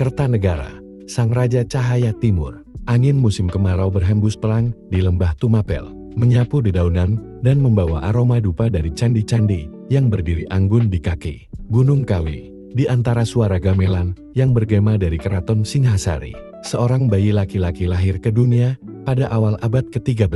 Kertanegara, sang raja cahaya timur. Angin musim kemarau berhembus pelan di lembah Tumapel, menyapu dedaunan dan membawa aroma dupa dari candi-candi yang berdiri anggun di kaki Gunung Kawi. Di antara suara gamelan yang bergema dari keraton Singhasari, seorang bayi laki-laki lahir ke dunia pada awal abad ke-13.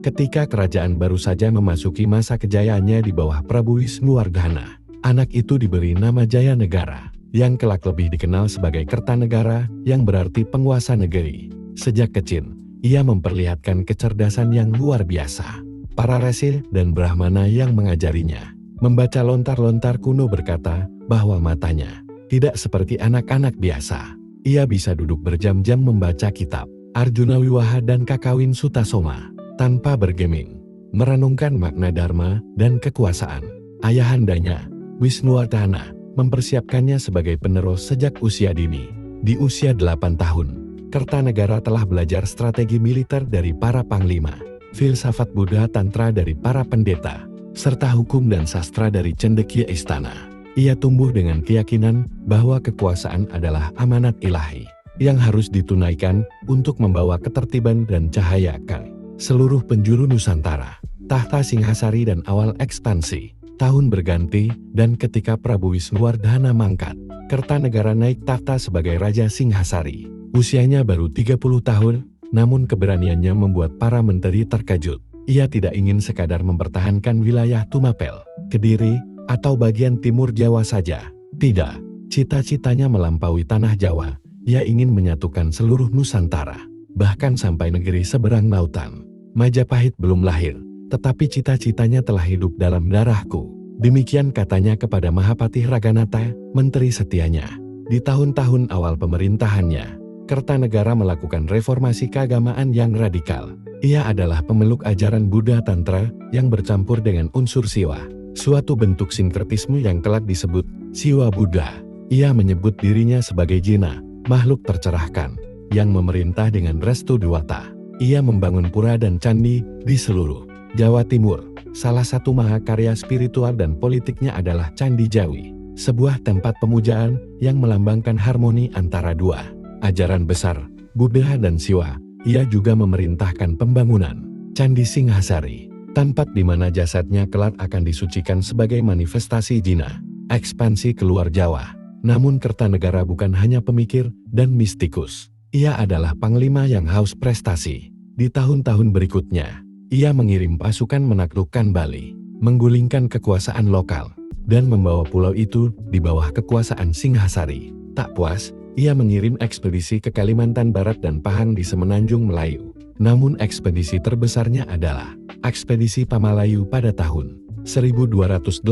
Ketika kerajaan baru saja memasuki masa kejayaannya di bawah Prabu Wisnuwardhana. Anak itu diberi nama Jayanegara, yang kelak lebih dikenal sebagai Kertanegara yang berarti penguasa negeri. Sejak kecil, ia memperlihatkan kecerdasan yang luar biasa. Para resi dan brahmana yang mengajarinya membaca lontar-lontar kuno berkata bahwa matanya tidak seperti anak-anak biasa. Ia bisa duduk berjam-jam membaca kitab Arjuna Wiwaha dan Kakawin Sutasoma tanpa bergeming, merenungkan makna dharma dan kekuasaan. Ayahandanya, Wisnuwardhana, mempersiapkannya sebagai penerus sejak usia dini. Di usia 8 tahun, Kertanegara telah belajar strategi militer dari para panglima, filsafat Buddha Tantra dari para pendeta, serta hukum dan sastra dari cendekia istana. Ia tumbuh dengan keyakinan bahwa kekuasaan adalah amanat ilahi yang harus ditunaikan untuk membawa ketertiban dan cahaya ke seluruh penjuru Nusantara. Tahta Singhasari dan awal ekspansi. Tahun berganti, dan ketika Prabu Wisnuwardhana mangkat, Kertanegara naik tahta sebagai Raja Singhasari. Usianya baru 30 tahun, namun keberaniannya membuat para menteri terkejut. Ia tidak ingin sekadar mempertahankan wilayah Tumapel, Kediri, atau bagian timur Jawa saja. Tidak, cita-citanya melampaui tanah Jawa. Ia ingin menyatukan seluruh Nusantara, bahkan sampai negeri seberang lautan. Majapahit belum lahir, tetapi cita-citanya telah hidup dalam darahku. Demikian katanya kepada Mahapatih Raganata, menteri setianya. Di tahun-tahun awal pemerintahannya, Kertanegara melakukan reformasi keagamaan yang radikal. Ia adalah pemeluk ajaran Buddha Tantra yang bercampur dengan unsur Siwa, suatu bentuk sinkretisme yang kelak disebut Siwa Buddha. Ia menyebut dirinya sebagai Jina, makhluk tercerahkan, yang memerintah dengan restu dewata. Ia membangun pura dan candi di seluruh Jawa Timur. Salah satu mahakarya spiritual dan politiknya adalah Candi Jawi, sebuah tempat pemujaan yang melambangkan harmoni antara dua ajaran besar, Buddha dan Siwa. Ia juga memerintahkan pembangunan Candi Singhasari, tempat di mana jasadnya kelak akan disucikan sebagai manifestasi Jina, ekspansi keluar Jawa. Namun Kertanegara bukan hanya pemikir dan mistikus. Ia adalah panglima yang haus prestasi. Di tahun-tahun berikutnya, ia mengirim pasukan menaklukkan Bali, menggulingkan kekuasaan lokal, dan membawa pulau itu di bawah kekuasaan Singhasari. Tak puas, ia mengirim ekspedisi ke Kalimantan Barat dan Pahang di Semenanjung Melayu. Namun ekspedisi terbesarnya adalah ekspedisi Pamalayu pada tahun 1285,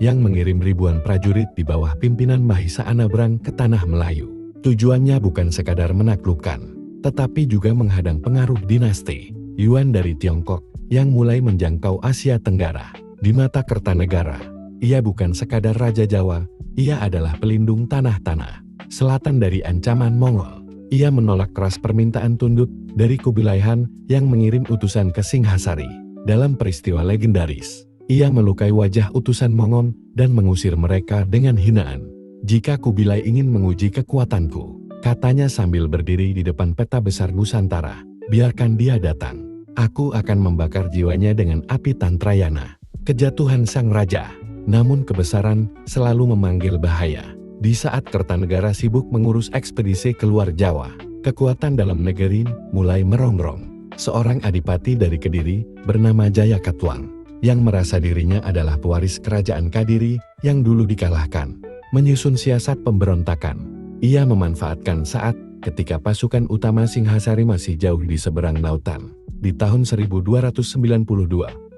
yang mengirim ribuan prajurit di bawah pimpinan Mahisa Anabrang ke Tanah Melayu. Tujuannya bukan sekadar menaklukkan, tetapi juga menghadang pengaruh dinasti Yuan dari Tiongkok yang mulai menjangkau Asia Tenggara. Di mata Kertanegara, ia bukan sekadar Raja Jawa, ia adalah pelindung tanah-tanah selatan dari ancaman Mongol. Ia menolak keras permintaan tunduk dari Kubilai Han yang mengirim utusan ke Singhasari. Dalam peristiwa legendaris, ia melukai wajah utusan Mongol dan mengusir mereka dengan hinaan. Jika Kubilai ingin menguji kekuatanku, katanya sambil berdiri di depan peta besar Nusantara, biarkan dia datang. Aku akan membakar jiwanya dengan api Tantrayana. Kejatuhan sang raja, namun kebesaran selalu memanggil bahaya. Di saat Kertanegara sibuk mengurus ekspedisi keluar Jawa, kekuatan dalam negeri mulai merongrong. Seorang adipati dari Kediri bernama Jayakatwang, yang merasa dirinya adalah pewaris kerajaan Kadiri yang dulu dikalahkan, menyusun siasat pemberontakan. Ia memanfaatkan saat ketika pasukan utama Singhasari masih jauh di seberang lautan. Di tahun 1292,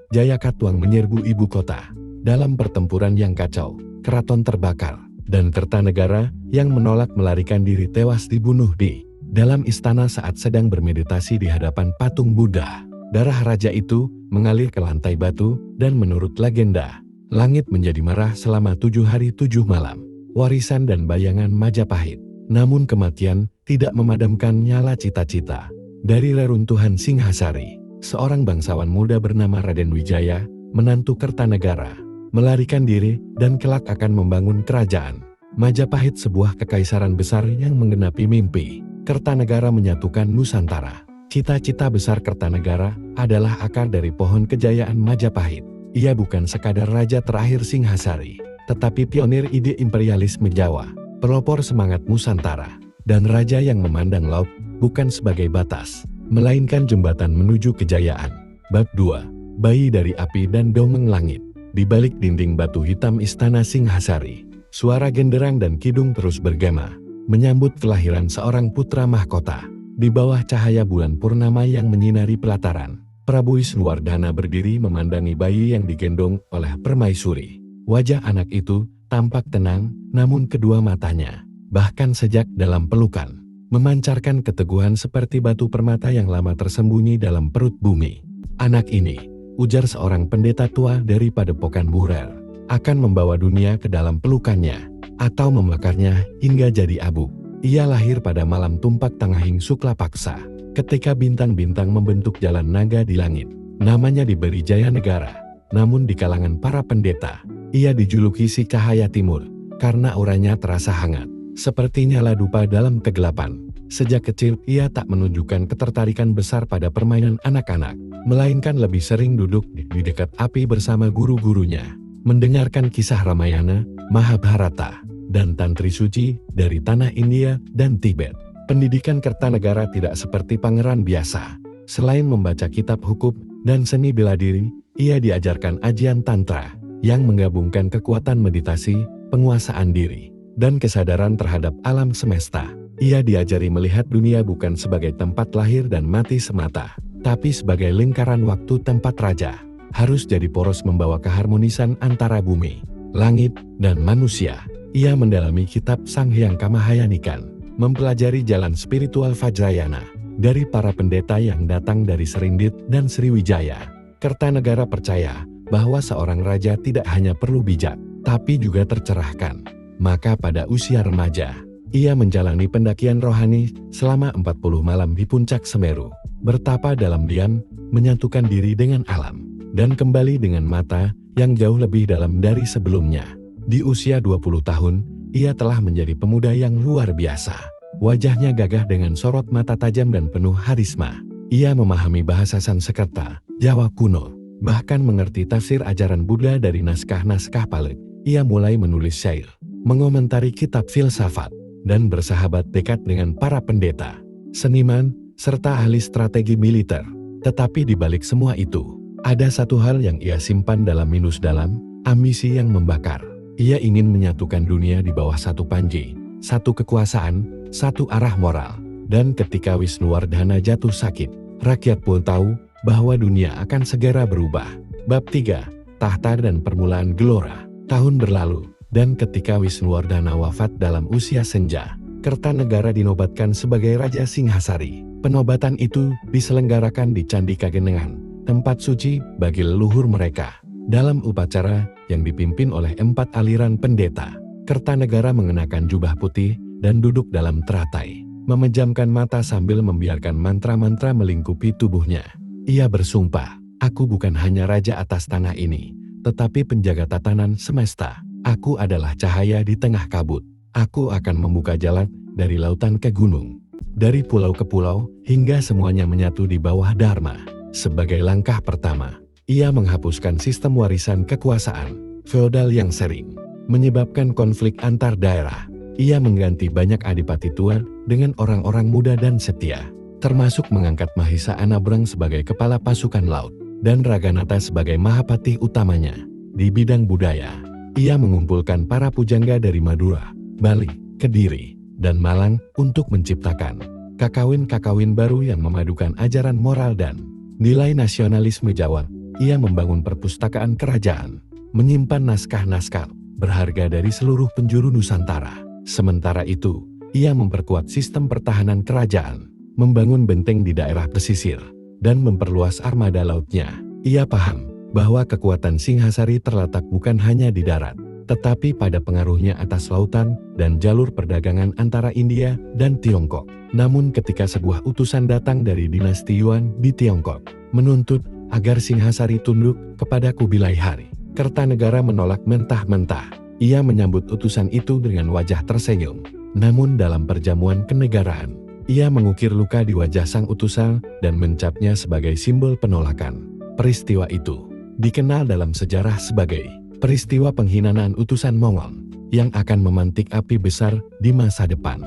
Jayakatwang menyerbu ibu kota. Dalam pertempuran yang kacau, keraton terbakar, dan Kertanegara yang menolak melarikan diri tewas dibunuh di dalam istana saat sedang bermeditasi di hadapan patung Buddha. Darah raja itu mengalir ke lantai batu, dan menurut legenda, langit menjadi merah selama 7 hari 7 malam. Warisan dan bayangan Majapahit. Namun kematian tidak memadamkan nyala cita-cita. Dari reruntuhan Singhasari, seorang bangsawan muda bernama Raden Wijaya, menantu Kertanegara, melarikan diri dan kelak akan membangun kerajaan Majapahit sebuah kekaisaran besar yang menggenapi mimpi. Kertanegara menyatukan Nusantara. Cita-cita besar Kertanegara adalah akar dari pohon kejayaan Majapahit. Ia bukan sekadar raja terakhir Singhasari, tetapi pionir ide imperialisme Jawa, pelopor semangat Nusantara, dan raja yang memandang laut bukan sebagai batas, melainkan jembatan menuju kejayaan. Bab 2. Bayi dari api dan dongeng langit. Di balik dinding batu hitam istana Singhasari, suara genderang dan kidung terus bergema, menyambut kelahiran seorang putra mahkota. Di bawah cahaya bulan purnama yang menyinari pelataran, Prabu Wisnuwardhana berdiri memandangi bayi yang digendong oleh permaisuri. Wajah anak itu tampak tenang, namun kedua matanya, bahkan sejak dalam pelukan, memancarkan keteguhan seperti batu permata yang lama tersembunyi dalam perut bumi. Anak ini, ujar seorang pendeta tua dari Padepokan Burer, akan membawa dunia ke dalam pelukannya, atau memakarnya hingga jadi abu. Ia lahir pada malam tumpak Tangahing Sukla Paksa, ketika bintang-bintang membentuk jalan naga di langit. Namanya diberi Jaya Negara, namun di kalangan para pendeta, ia dijuluki si Cahaya Timur, karena auranya terasa hangat, seperti nyala dupa dalam kegelapan. Sejak kecil, ia tak menunjukkan ketertarikan besar pada permainan anak-anak, melainkan lebih sering duduk di dekat api bersama guru-gurunya, mendengarkan kisah Ramayana, Mahabharata, dan Tantri Suci dari tanah India dan Tibet. Pendidikan Kertanegara tidak seperti pangeran biasa. Selain membaca kitab hukum dan seni bela diri, ia diajarkan ajian Tantra, yang menggabungkan kekuatan meditasi, penguasaan diri, dan kesadaran terhadap alam semesta. Ia diajari melihat dunia bukan sebagai tempat lahir dan mati semata, tapi sebagai lingkaran waktu tempat raja harus jadi poros membawa keharmonisan antara bumi, langit, dan manusia. Ia mendalami kitab Sang Hyang Kamahayanikan, mempelajari jalan spiritual Vajrayana dari para pendeta yang datang dari Serindit dan Sriwijaya. Kertanegara percaya bahwa seorang raja tidak hanya perlu bijak, tapi juga tercerahkan. Maka pada usia remaja, ia menjalani pendakian rohani selama 40 malam di puncak Semeru, bertapa dalam diam, menyatukan diri dengan alam, dan kembali dengan mata yang jauh lebih dalam dari sebelumnya. Di usia 20 tahun, ia telah menjadi pemuda yang luar biasa. Wajahnya gagah dengan sorot mata tajam dan penuh harisma. Ia memahami bahasa Sanskerta, Jawa kuno, bahkan mengerti tafsir ajaran Buddha dari naskah-naskah Pali. Ia mulai menulis syair, mengomentari kitab filsafat, dan bersahabat dekat dengan para pendeta, seniman, serta ahli strategi militer. Tetapi di balik semua itu, ada satu hal yang ia simpan dalam minus dalam, ambisi yang membakar. Ia ingin menyatukan dunia di bawah satu panji, satu kekuasaan, satu arah moral. Dan ketika Wisnuwardhana jatuh sakit, rakyat pun tahu bahwa dunia akan segera berubah. Bab 3. Tahta dan Permulaan Gelora. Tahun berlalu, dan ketika Wisnuwardhana wafat dalam usia senja, Kertanegara dinobatkan sebagai Raja Singhasari. Penobatan itu diselenggarakan di Candi Kagenengan, tempat suci bagi leluhur mereka. Dalam upacara yang dipimpin oleh 4 aliran pendeta, Kertanegara mengenakan jubah putih dan duduk dalam teratai, memejamkan mata sambil membiarkan mantra-mantra melingkupi tubuhnya. Ia bersumpah, "Aku bukan hanya raja atas tanah ini, tetapi penjaga tatanan semesta. Aku adalah cahaya di tengah kabut. Aku akan membuka jalan dari lautan ke gunung, dari pulau ke pulau, hingga semuanya menyatu di bawah Dharma." Sebagai langkah pertama, ia menghapuskan sistem warisan kekuasaan feodal yang sering menyebabkan konflik antar daerah. Ia mengganti banyak adipati tua dengan orang-orang muda dan setia, termasuk mengangkat Mahisa Anabrang sebagai kepala pasukan laut dan Raganata sebagai mahapatih utamanya. Di bidang budaya, ia mengumpulkan para pujangga dari Madura, Bali, Kediri, dan Malang untuk menciptakan kakawin-kakawin baru yang memadukan ajaran moral dan nilai nasionalisme Jawa. Ia membangun perpustakaan kerajaan, menyimpan naskah-naskah berharga dari seluruh penjuru Nusantara. Sementara itu, ia memperkuat sistem pertahanan kerajaan, membangun benteng di daerah pesisir, dan memperluas armada lautnya. Ia paham bahwa kekuatan Singhasari terletak bukan hanya di darat, tetapi pada pengaruhnya atas lautan dan jalur perdagangan antara India dan Tiongkok. Namun ketika sebuah utusan datang dari dinasti Yuan di Tiongkok, menuntut agar Singhasari tunduk kepada Kubilai Hari, Kertanegara menolak mentah-mentah. Ia menyambut utusan itu dengan wajah tersenyum. Namun dalam perjamuan kenegaraan, ia mengukir luka di wajah sang utusan dan mencapnya sebagai simbol penolakan. Peristiwa itu dikenal dalam sejarah sebagai peristiwa penghinaan utusan Mongol yang akan memantik api besar di masa depan.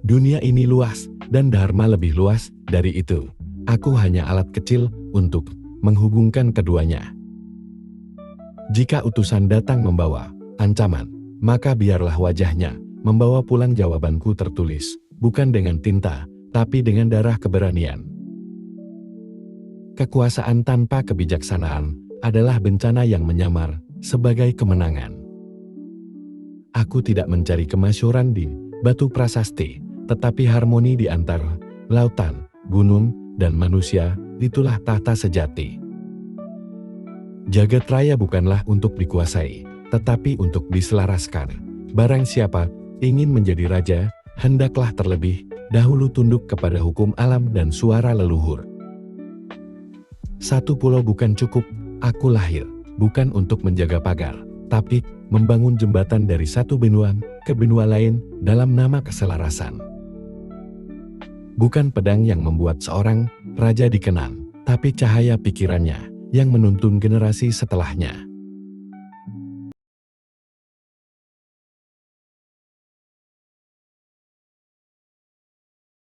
Dunia ini luas dan Dharma lebih luas dari itu. Aku hanya alat kecil untuk menghubungkan keduanya. Jika utusan datang membawa ancaman, maka biarlah wajahnya membawa pulang jawabanku tertulis, bukan dengan tinta, tapi dengan darah keberanian. Kekuasaan tanpa kebijaksanaan adalah bencana yang menyamar sebagai kemenangan. Aku tidak mencari kemasyhuran di batu prasasti, tetapi harmoni di antara lautan, gunung, dan manusia, itulah tahta sejati. Jagat raya bukanlah untuk dikuasai, tetapi untuk diselaraskan. Barang siapa ingin menjadi raja, hendaklah terlebih dahulu tunduk kepada hukum alam dan suara leluhur. Satu pulau bukan cukup, aku lahir, bukan untuk menjaga pagar, tapi membangun jembatan dari satu benua ke benua lain dalam nama keselarasan. Bukan pedang yang membuat seorang raja dikenang, tapi cahaya pikirannya yang menuntun generasi setelahnya.